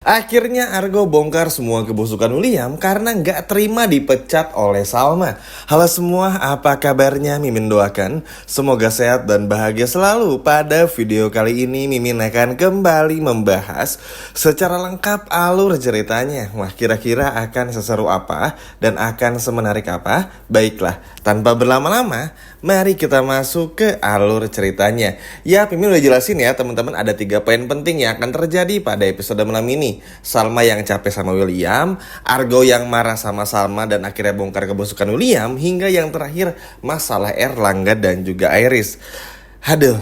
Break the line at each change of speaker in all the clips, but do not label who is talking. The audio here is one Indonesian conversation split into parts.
Akhirnya Argo bongkar semua kebusukan William karena nggak terima dipecat oleh Salma. Halo semua, apa kabarnya? Mimin doakan semoga sehat dan bahagia selalu. Pada video kali ini Mimin akan kembali membahas secara lengkap alur ceritanya. Wah, kira-kira akan seseru apa dan akan semenarik apa? Baiklah, tanpa berlama-lama, mari kita masuk ke alur ceritanya. Ya, Mimin udah jelasin ya teman-teman, ada 3 poin penting yang akan terjadi pada episode malam ini. Salma yang capek sama William, Argo yang marah sama Salma dan akhirnya bongkar kebusukan William, hingga yang terakhir masalah Erlangga dan juga Iris. Aduh,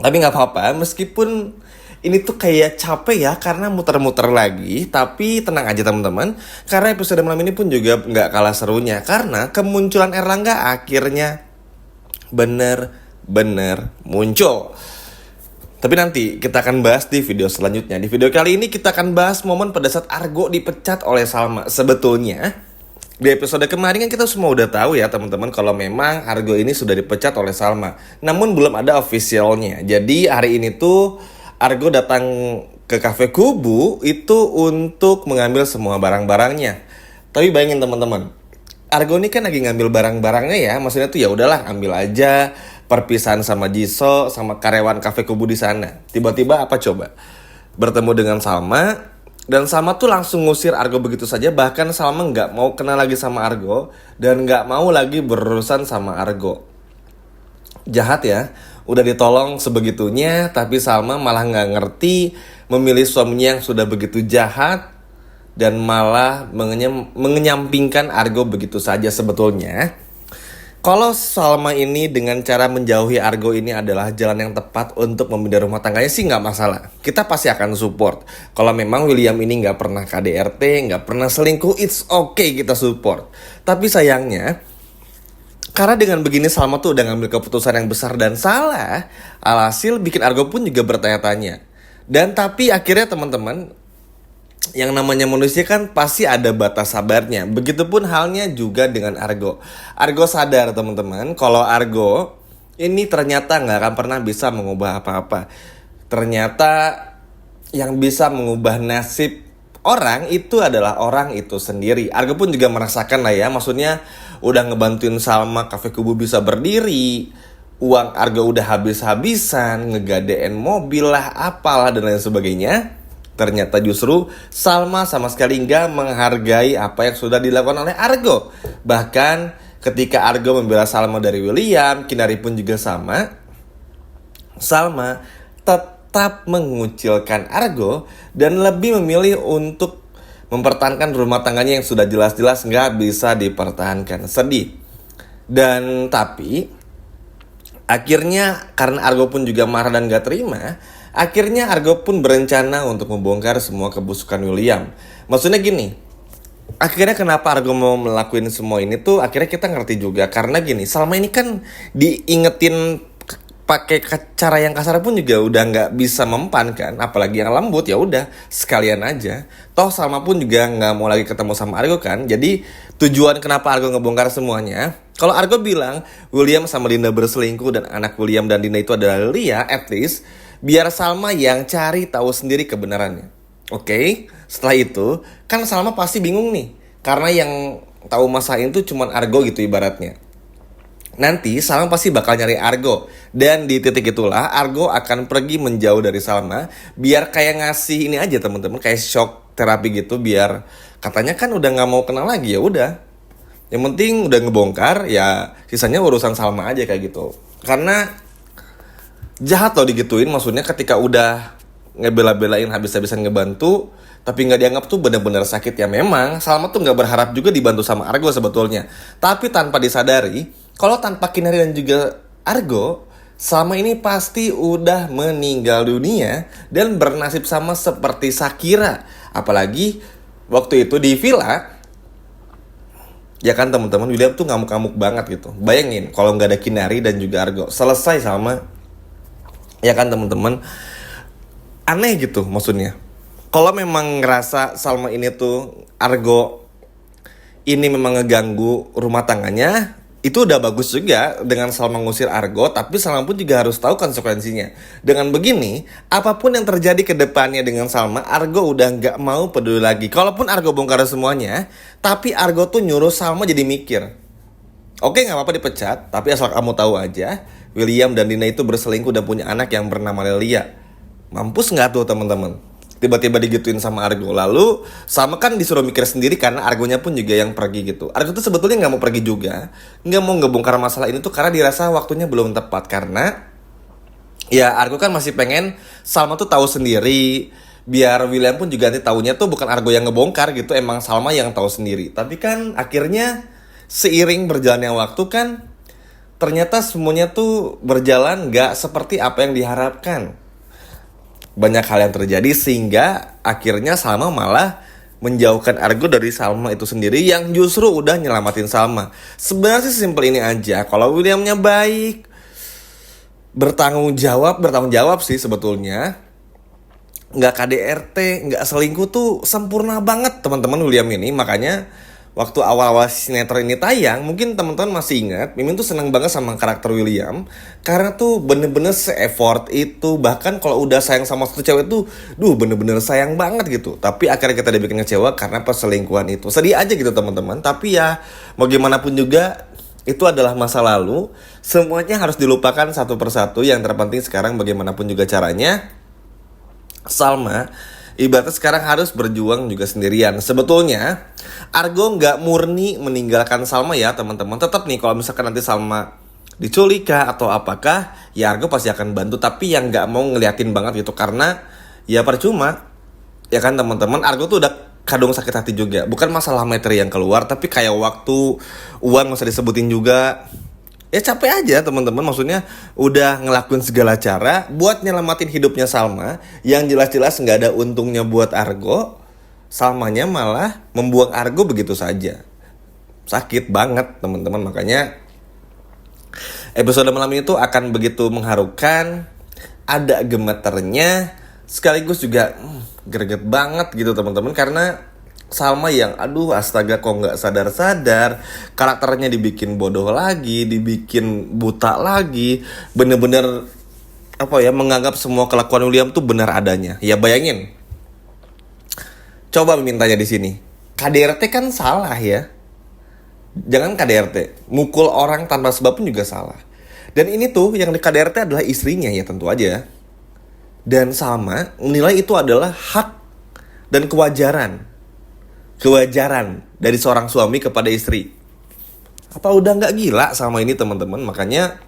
tapi nggak apa-apa meskipun ini tuh kayak capek ya karena muter-muter lagi. Tapi tenang aja teman-teman, karena episode malam ini pun juga nggak kalah serunya karena kemunculan Erlangga akhirnya bener-bener muncul. Tapi nanti kita akan bahas di video selanjutnya. Di video kali ini kita akan bahas momen pada saat Argo dipecat oleh Salma. Sebetulnya di episode kemarin kan kita semua udah tahu ya teman-teman kalau memang Argo ini sudah dipecat oleh Salma. Namun belum ada officialnya. Jadi hari ini tuh Argo datang ke Cafe Kubu itu untuk mengambil semua barang-barangnya. Tapi bayangin teman-teman, Argo ini kan lagi ngambil barang-barangnya ya. Maksudnya tuh ya udahlah, ambil aja. Perpisahan sama Jisoo sama karyawan Cafe Kubu di sana. Tiba-tiba apa coba? Bertemu dengan Salma dan Salma tuh langsung ngusir Argo begitu saja. Bahkan Salma nggak mau kenal lagi sama Argo dan nggak mau lagi berurusan sama Argo. Jahat ya. Udah ditolong sebegitunya, tapi Salma malah nggak ngerti memilih suaminya yang sudah begitu jahat dan malah mengenyampingkan Argo begitu saja. Sebetulnya kalau Salma ini dengan cara menjauhi Argo ini adalah jalan yang tepat untuk memindah rumah tangganya sih nggak masalah. Kita pasti akan support. Kalau memang William ini nggak pernah KDRT, nggak pernah selingkuh, it's okay kita support. Tapi sayangnya, karena dengan begini Salma tuh udah ngambil keputusan yang besar dan salah, alhasil bikin Argo pun juga bertanya-tanya. Dan tapi akhirnya teman-teman, yang namanya manusia kan pasti ada batas sabarnya. Begitupun halnya juga dengan Argo. Argo sadar teman-teman kalau Argo ini ternyata nggak akan pernah bisa mengubah apa-apa. Ternyata yang bisa mengubah nasib orang itu adalah orang itu sendiri. Argo pun juga merasakan lah ya. Maksudnya udah ngebantuin Salma Cafe Kubu bisa berdiri, uang Argo udah habis-habisan, ngegadein mobil lah, apalah dan lain sebagainya. Ternyata justru Salma sama sekali nggak menghargai apa yang sudah dilakukan oleh Argo. Bahkan ketika Argo membela Salma dari William, Kinari pun juga sama. Salma tetap mengucilkan Argo dan lebih memilih untuk mempertahankan rumah tangganya yang sudah jelas-jelas nggak bisa dipertahankan. Sedih. Dan tapi akhirnya karena Argo pun juga marah dan gak terima, akhirnya Argo pun berencana untuk membongkar semua kebusukan William. Maksudnya gini, akhirnya kenapa Argo mau melakukan semua ini tuh akhirnya kita ngerti juga. Karena gini, Salma ini kan diingetin pakai cara yang kasar pun juga udah nggak bisa mempan kan. Apalagi yang lembut, ya udah sekalian aja. Toh Salma pun juga nggak mau lagi ketemu sama Argo kan. Jadi tujuan kenapa Argo ngebongkar semuanya, kalau Argo bilang William sama Dinda berselingkuh dan anak William dan Dinda itu adalah Lia, at least biar Salma yang cari tahu sendiri kebenarannya. Oke, setelah itu kan Salma pasti bingung nih, karena yang tahu masalah itu cuma Argo gitu ibaratnya. Nanti Salma pasti bakal nyari Argo, dan di titik itulah Argo akan pergi menjauh dari Salma, biar kayak ngasih ini aja teman-teman, kayak shock terapi gitu, biar katanya kan udah nggak mau kenal lagi. Ya udah, yang penting udah ngebongkar, ya sisanya urusan Salma aja kayak gitu. Karena jahat loh digituin, maksudnya ketika udah ngebela-belain habis-habisan ngebantu, tapi nggak dianggap tuh benar-benar sakit. Ya memang Salma tuh nggak berharap juga dibantu sama Argo sebetulnya. Tapi tanpa disadari, kalau tanpa Kinari dan juga Argo, Salma ini pasti udah meninggal dunia dan bernasib sama seperti Shakira. Apalagi waktu itu di villa, ya kan teman-teman, William tuh ngamuk-ngamuk banget gitu. Bayangin kalau nggak ada Kinari dan juga Argo, selesai Salma. Ya kan teman-teman, aneh gitu maksudnya. Kalau memang ngerasa Salma ini tuh Argo ini memang ngeganggu rumah tangganya, itu udah bagus juga dengan Salma ngusir Argo, tapi Salma pun juga harus tahu konsekuensinya. Dengan begini, apapun yang terjadi ke depannya dengan Salma, Argo udah nggak mau peduli lagi. Kalaupun Argo bongkar semuanya, tapi Argo tuh nyuruh Salma jadi mikir. Oke, nggak apa-apa dipecat, tapi asal kamu tahu aja, William dan Dina itu berselingkuh dan punya anak yang bernama Lelia. Mampus nggak tuh teman-teman? Tiba-tiba digituin sama Argo. Lalu sama kan disuruh mikir sendiri karena Argonya pun juga yang pergi gitu. Argo tuh sebetulnya nggak mau pergi juga, nggak mau ngebongkar masalah ini tuh karena dirasa waktunya belum tepat. Karena ya Argo kan masih pengen Salma tuh tahu sendiri, biar William pun juga nanti taunya tuh bukan Argo yang ngebongkar gitu, emang Salma yang tahu sendiri. Tapi kan akhirnya seiring berjalannya waktu kan ternyata semuanya tuh berjalan nggak seperti apa yang diharapkan. Banyak hal yang terjadi sehingga akhirnya Salma malah menjauhkan Argo dari Salma itu sendiri yang justru udah nyelamatin Salma. Sebenarnya sih simpel ini aja. Kalau Williamnya baik, bertanggung jawab sih sebetulnya. Nggak KDRT, nggak selingkuh tuh sempurna banget teman-teman William ini. Makanya waktu awal-awal sinetron ini tayang, mungkin teman-teman masih ingat, Mimin tuh senang banget sama karakter William karena tuh bener-bener se-effort itu. Bahkan kalau udah sayang sama satu cewek tuh, bener-bener sayang banget gitu. Tapi akhirnya kita dibikin kecewa karena perselingkuhan itu. Sedih aja gitu teman-teman. Tapi ya mau gimana pun juga itu adalah masa lalu. Semuanya harus dilupakan satu persatu. Yang terpenting sekarang bagaimanapun juga caranya, Salma ibaratnya sekarang harus berjuang juga sendirian. Sebetulnya Argo nggak murni meninggalkan Salma ya teman-teman. Tetap nih kalau misalkan nanti Salma diculik kah atau apakah, ya Argo pasti akan bantu. Tapi yang nggak mau ngeliatin banget gitu, karena ya percuma. Ya kan teman-teman, Argo tuh udah kadung sakit hati juga. Bukan masalah materi yang keluar, tapi kayak waktu, uang nggak usah disebutin juga. Ya capek aja teman-teman, maksudnya udah ngelakuin segala cara buat nyelamatin hidupnya Salma, yang jelas-jelas nggak ada untungnya buat Argo. Salmanya malah membuang Argo begitu saja. Sakit banget teman-teman, makanya episode malam ini tuh akan begitu mengharukan, ada gemeternya, sekaligus juga greget banget gitu teman-teman, karena Salma yang astaga kok nggak sadar-sadar, karakternya dibikin bodoh lagi, dibikin buta lagi, bener-bener menganggap semua kelakuan William tuh benar adanya. Ya bayangin, coba mintanya di sini, KDRT kan salah ya. Jangan KDRT, mukul orang tanpa sebab pun juga salah. Dan ini tuh yang di KDRT adalah istrinya ya tentu aja. Dan Salma menilai itu adalah hak dan kewajaran dari seorang suami kepada istri. Apa udah nggak gila sama ini teman-teman? Makanya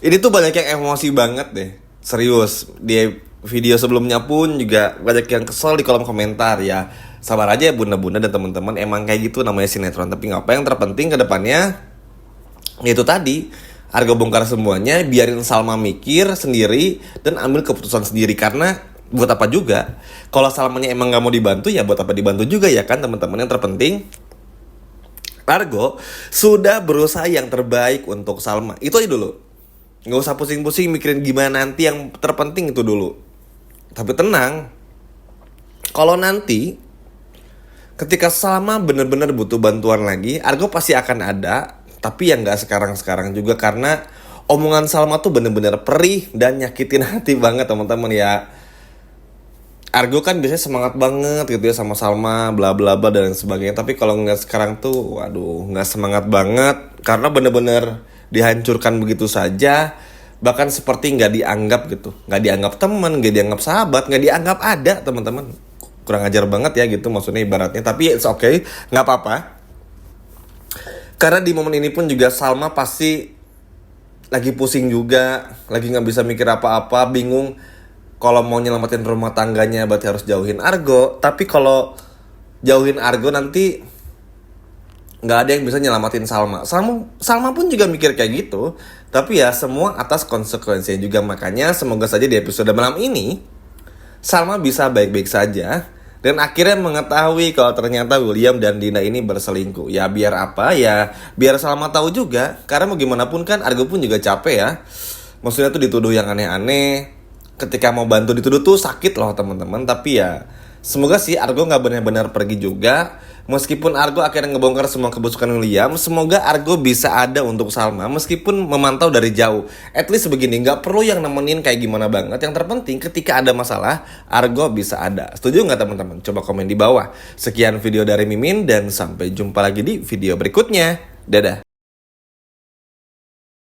ini tuh banyak yang emosi banget deh. Serius, di video sebelumnya pun juga banyak yang kesel di kolom komentar. Ya sabar aja ya bunda-bunda dan teman-teman, emang kayak gitu namanya sinetron. Tapi ngapa, yang terpenting ke depannya itu tadi, Argo bongkar semuanya, biarin Salma mikir sendiri dan ambil keputusan sendiri. Karena buat apa juga, kalau Salmanya emang gak mau dibantu, ya buat apa dibantu juga ya kan teman-teman. Yang terpenting Argo sudah berusaha yang terbaik untuk Salma. Itu aja dulu, gak usah pusing-pusing mikirin gimana nanti. Yang terpenting itu dulu. Tapi tenang, kalau nanti ketika Salma bener-bener butuh bantuan lagi, Argo pasti akan ada. Tapi yang gak sekarang-sekarang juga, karena omongan Salma tuh bener-bener perih dan nyakitin hati banget teman-teman ya. Argo kan biasanya semangat banget gitu ya sama Salma, bla bla bla dan sebagainya. Tapi kalau ngeliat sekarang tuh, waduh, nggak semangat banget karena bener-bener dihancurkan begitu saja. Bahkan seperti nggak dianggap gitu, nggak dianggap teman, nggak dianggap sahabat, nggak dianggap ada teman-teman. Kurang ajar banget ya gitu maksudnya ibaratnya. Tapi it's okay, nggak apa-apa. Karena di momen ini pun juga Salma pasti lagi pusing juga, lagi nggak bisa mikir apa-apa, bingung. Kalau mau nyelamatin rumah tangganya berarti harus jauhin Argo. Tapi kalau jauhin Argo nanti nggak ada yang bisa nyelamatin Salma. Salma pun juga mikir kayak gitu. Tapi ya semua atas konsekuensinya juga. Makanya semoga saja di episode malam ini Salma bisa baik-baik saja dan akhirnya mengetahui kalau ternyata William dan Dina ini berselingkuh. Ya biar apa ya, biar Salma tahu juga. Karena mau gimana pun kan Argo pun juga capek ya. Maksudnya tuh dituduh yang aneh-aneh. Ketika mau bantu dituduh tuh sakit loh teman-teman. Tapi ya Semoga sih Argo nggak benar-benar pergi juga. Meskipun Argo akhirnya ngebongkar semua kebusukan William, semoga Argo bisa ada untuk Salma meskipun memantau dari jauh. At least begini, nggak perlu yang nemenin kayak gimana banget. Yang terpenting ketika ada masalah, Argo bisa ada. Setuju nggak teman-teman? Coba komen di bawah. Sekian video dari Mimin dan sampai jumpa lagi di video berikutnya. Dadah.